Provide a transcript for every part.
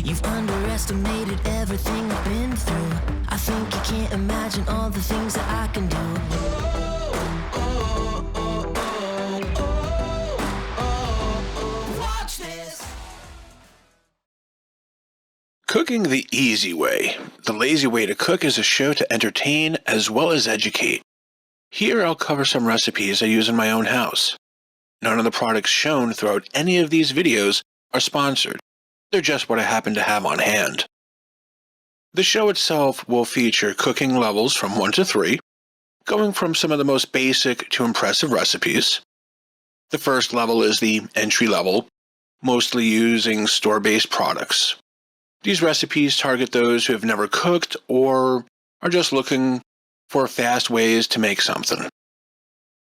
You've underestimated everything I've been through. I think you can't imagine all the things that I can do. Watch this. Cooking the Easy Way. The Lazy Way to Cook is a show to entertain as well as educate. Here I'll cover some recipes I use in my own house. None of the products shown throughout any of these videos are sponsored. They're just what I happen to have on hand. The show itself will feature cooking levels from 1 to 3, going from some of the most basic to impressive recipes. The first level is the entry level, mostly using store-based products. These recipes target those who have never cooked or are just looking for fast ways to make something.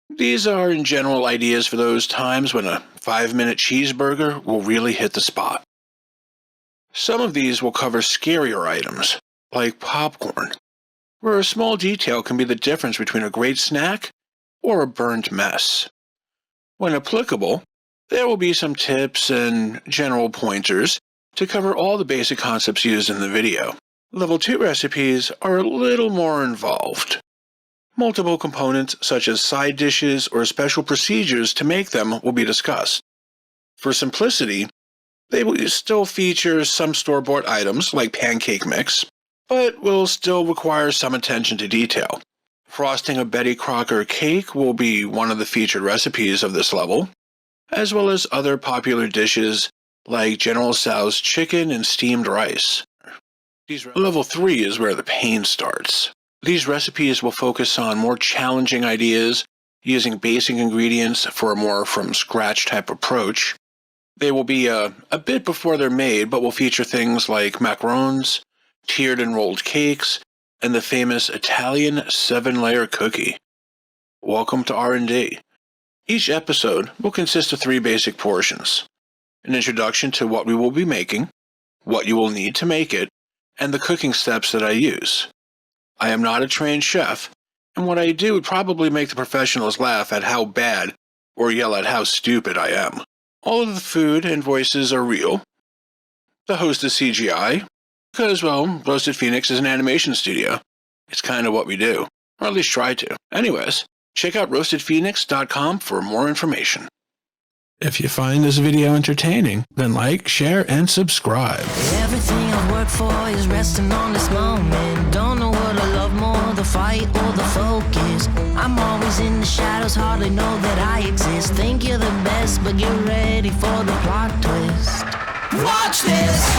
These are in general ideas for those times when a 5-minute cheeseburger will really hit the spot. Some of these will cover scarier items, like popcorn, where a small detail can be the difference between a great snack or a burnt mess. When applicable, there will be some tips and general pointers to cover all the basic concepts used in the video. Level 2 recipes are a little more involved. Multiple components such as side dishes or special procedures to make them will be discussed. For simplicity, they will still feature some store-bought items like pancake mix, but will still require some attention to detail. Frosting a Betty Crocker cake will be one of the featured recipes of this level, as well as other popular dishes like General Tso's chicken and steamed rice. Level 3 is where the pain starts. These recipes will focus on more challenging ideas using basic ingredients for a more from-scratch type approach. They will be a bit before they're made, but will feature things like macarons, tiered and rolled cakes, and the famous Italian 7-layer cookie. Welcome to R&D. Each episode will consist of 3 basic portions: an introduction to what we will be making, what you will need to make it, and the cooking steps that I use. I am not a trained chef, and what I do would probably make the professionals laugh at how bad or yell at how stupid I am. All of the food and voices are real. The host is CGI, because, well, Roasted Phoenix is an animation studio. It's kind of what we do, or at least try to. Anyways, check out roastedphoenix.com for more information. If you find this video entertaining, then like, share, and subscribe. Everything I've worked for is resting on this moment. Don't know what I love more, the fight or the focus. I'm always in the shadows, hardly know that I exist. Think you're the best, but get ready for the plot twist. Watch this!